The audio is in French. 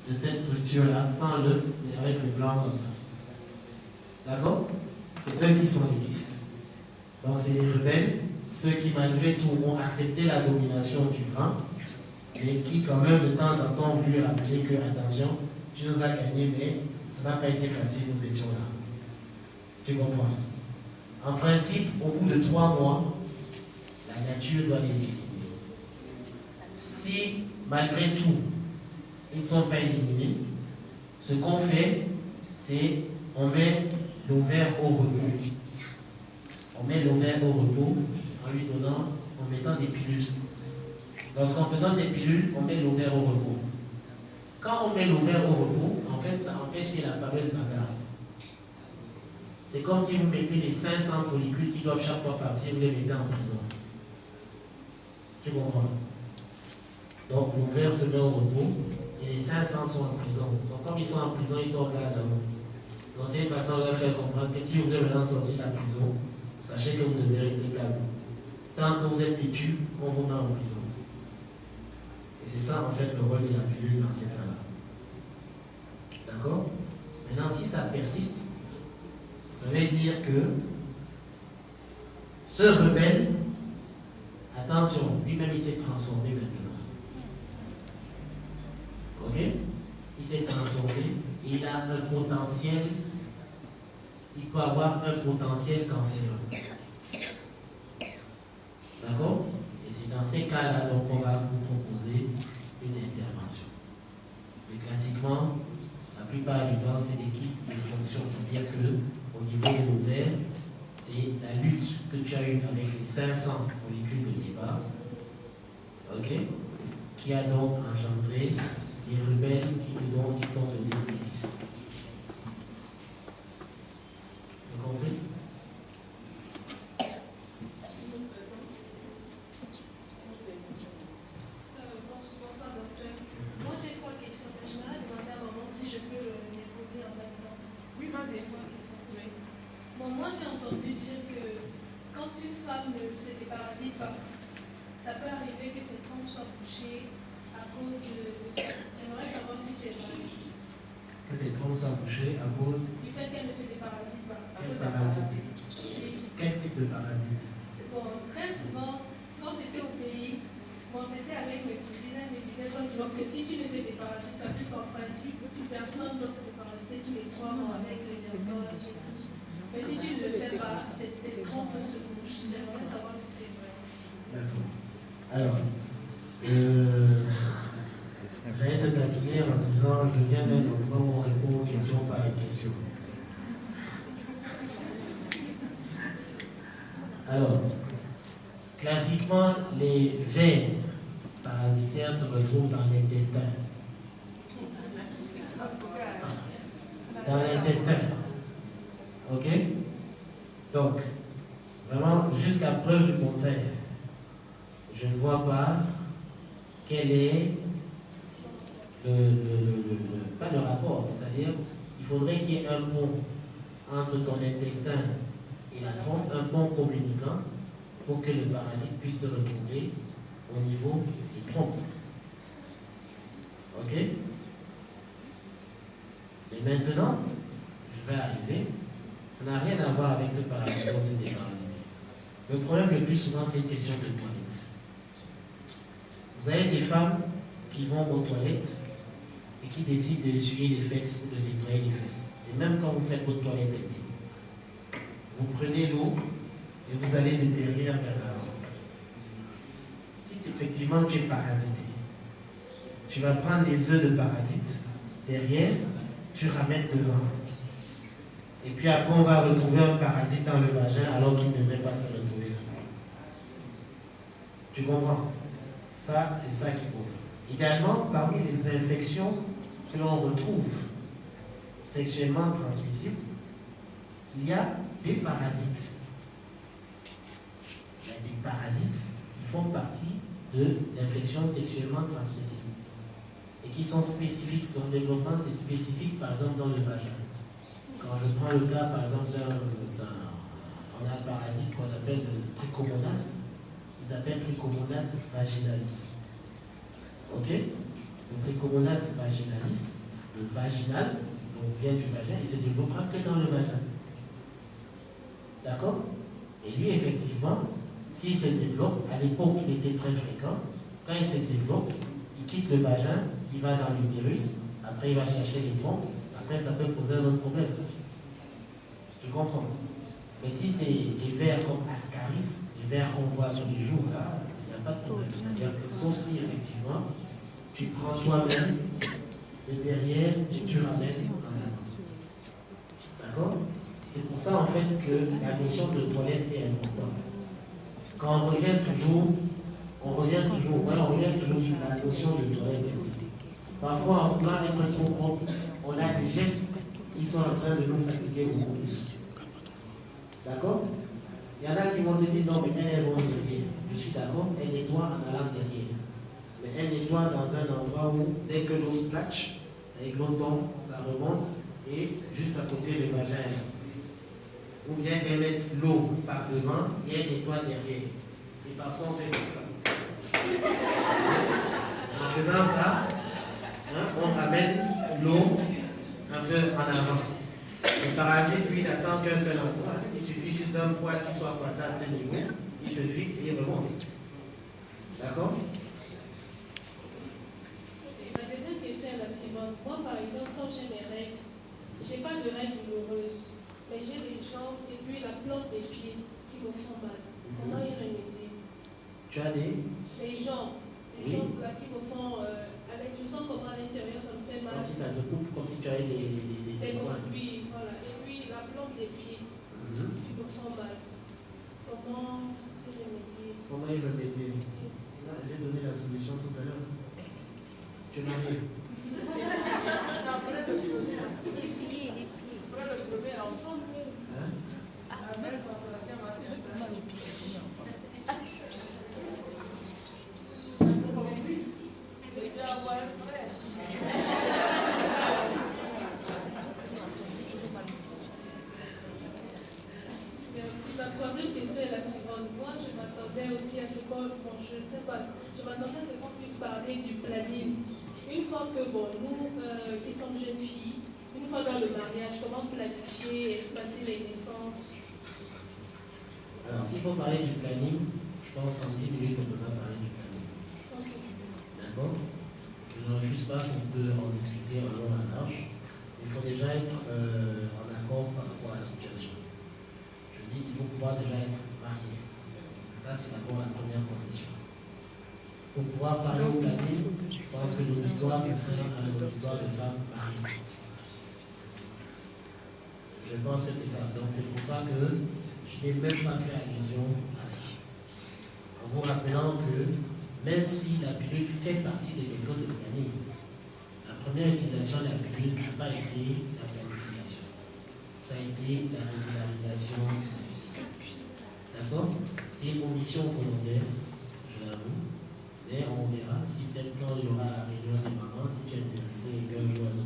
de cette structure-là, sans l'œuf, mais avec le blanc comme ça. D'accord? C'est eux qui sont les kystes. Donc c'est les rebelles, ceux qui malgré tout ont accepté la domination du grain, mais qui quand même de temps en temps ont voulu rappeler que, attention, tu nous as gagné, mais ça n'a pas été facile, nous étions là. Tu comprends? En principe, au bout de 3 mois, la nature doit les éliminer. Si, malgré tout, ils ne sont pas éliminés, ce qu'on fait, c'est on met l'ovaire au repos. On met l'ovaire au repos en lui donnant, en mettant des pilules. Lorsqu'on te donne des pilules, on met l'ovaire au repos. Quand on met l'ovaire au repos, en fait, ça empêche qu'il y ait la fameuse bagarre. C'est comme si vous mettez les 500 follicules qui doivent chaque fois partir, vous les mettez en prison. Tu comprends? Donc l'ovaire se met au repos et les 500 sont en prison. Donc comme ils sont en prison, ils sortent là d'abord. Donc c'est une façon de leur faire comprendre que si vous voulez maintenant sortir de la prison, sachez que vous devez rester calme. Tant que vous êtes têtu, on vous met en prison. Et c'est ça en fait le rôle de la pilule dans ces cas-là. D'accord? Maintenant, si ça persiste, ça veut dire que ce rebelle, attention, lui-même il s'est transformé maintenant. Ok? Il s'est transformé, il a un potentiel, il peut avoir un potentiel cancéreux. D'accord? Et c'est dans ces cas-là donc on va vous proposer une intervention. Mais classiquement, la plupart du temps, c'est des kystes de fonction, c'est-à-dire que au niveau de l'ovaire, c'est la lutte que tu as eue avec les 500 follicules de départ, ok, qui a donc engendré les rebelles qui t'ont donné des kystes. C'est compris? Bonsoir docteur. Moi j'ai 3 questions. J'aimerais demander à maman si je peux les poser en même temps. Oui, vas-y. 3 questions. Oui. Bon, moi j'ai entendu dire que quand une femme ne se déparasite pas, ça peut arriver que ses trompes soient bouchées à cause de ça. J'aimerais savoir si c'est vrai. Que ses trompes soient bouchées à cause du fait qu'elle ne se déparasite pas. Quel parasite? Quel type de parasite? Bon, très souvent, quand j'étais au pays, bon, c'était avec mes cousines, elles me disaient très souvent que si tu ne te déparasites pas, puisqu'en principe, plus personne ne peut te déparasiter tous les 3 mois avec les personnes et tout. Mais si tu ne le fais pas, tes trompes se bouchent. J'aimerais savoir si c'est vrai. D'accord. Alors, je vais te taquiner en disant je viens d'un moment où on répond aux questions par les questions. Alors, classiquement, les vers parasitaires se retrouvent dans l'intestin. Dans l'intestin. Ok? Donc, vraiment, jusqu'à preuve du contraire, je ne vois pas quel est pas le rapport, c'est-à-dire il faudrait qu'il y ait un pont entre ton intestin et la trompe, un pont communicant pour que le parasite puisse se retrouver au niveau des trompes. Ok? Mais maintenant, je vais arriver, ça n'a rien à voir avec ce parasite dont c'est déparasité. Le problème le plus souvent, c'est une question de toilette. Vous avez des femmes qui vont aux toilettes et qui décident d'essuyer les fesses ou de nettoyer les fesses. Et même quand vous faites votre toilette intime, vous prenez l'eau et vous allez de derrière vers l'avant. Si effectivement tu es parasité, tu vas prendre les œufs de parasites derrière, tu ramènes devant. Et puis après, on va retrouver un parasite dans le vagin alors qu'il ne devait pas se retrouver. Tu comprends? Ça, c'est ça qui pose. Idéalement, parmi les infections que l'on retrouve sexuellement transmissibles, il y a des parasites. Il y a des parasites qui font partie de l'infection sexuellement transmissible et qui sont spécifiques. Son développement, c'est spécifique, par exemple, dans le vagin. Quand je prends le cas, par exemple, on a un parasite qu'on appelle le trichomonas. Il s'appelle Trichomonas vaginalis. Ok? Le trichomonas vaginalis, le vaginal, donc vient du vagin, il se développera que dans le vagin. D'accord? Et lui, effectivement, s'il se développe, à l'époque, il était très fréquent. Quand il se développe, il quitte le vagin, il va dans l'utérus, après il va chercher les trompes, après ça peut poser un autre problème. Tu comprends? Mais si c'est des vers comme Ascaris, des vers qu'on voit tous les jours, là, il n'y a pas de problème. C'est-à-dire que sauf si, effectivement, tu prends toi-même le derrière et tu ramènes en avant. D'accord? C'est pour ça, en fait, que la notion de toilette est importante. Quand on revient toujours sur la notion de toilette. Parfois, en voulant être trop propre, on a des gestes qui sont en train de nous fatiguer beaucoup plus. D'accord? Il y en a qui vont te dire non, mais elle va derrière. Je suis d'accord, elle nettoie en allant derrière. Mais elle nettoie dans un endroit où, dès que l'eau splatch, avec l'eau tombe, ça remonte et juste à côté le vagin. Ou bien elle met l'eau par devant et elle nettoie derrière. Et parfois on fait comme ça. En faisant ça, on ramène l'eau un peu en avant. Le parasite, lui, n'attend qu'un seul endroit. Il suffit juste d'un poil qui soit passé à ce niveau, il se fixe et il remonte. D'accord? Ma deuxième question est la suivante. Moi, par exemple, quand j'ai mes règles, je n'ai pas de règles douloureuses, mais j'ai des jambes et puis la plante des pieds qui me font mal. Comment y remédier? Tu as des jambes. Les jambes là qui me font. Je sens comment à l'intérieur ça me fait mal. Comme si ça se coupe, comme si tu avais des points. Oui, voilà. Et puis la plante des pieds qui me font mal. Comment y remédier? Comment y remédier? Là, j'ai donné la solution tout à l'heure. Tu m'as dit. La troisième question est la suivante. Moi, je m'attendais aussi à ce qu'on, je ne sais pas, je m'attendais à ce qu'on puisse parler du planning. Une fois que, nous qui sommes jeunes filles, une fois dans le mariage, comment planifier, espacer les naissances? Alors, s'il faut parler du planning, je pense qu'en 10 minutes, on peut pas parler du planning. Okay. D'accord? Je ne refuse pas qu'on peut en discuter en long et en large. Il faut déjà être en accord par rapport à la situation. Je dis, il faut pouvoir déjà être marié. Ça, c'est d'abord la première condition. Pour pouvoir parler au planning, je pense que l'auditoire, ce serait un auditoire de femmes mariées. Je pense que c'est ça. Donc, c'est pour ça que je n'ai même pas fait allusion à ça. En vous rappelant que même si la pilule fait partie des méthodes de planning, la première utilisation de la pilule n'a pas été la planification. Ça a été la régularisation du cycle. D'accord? C'est une omission volontaire, je l'avoue, mais on verra si peut-être quand il y aura la réunion des mamans, si tu es intéressé et qu'un jour elles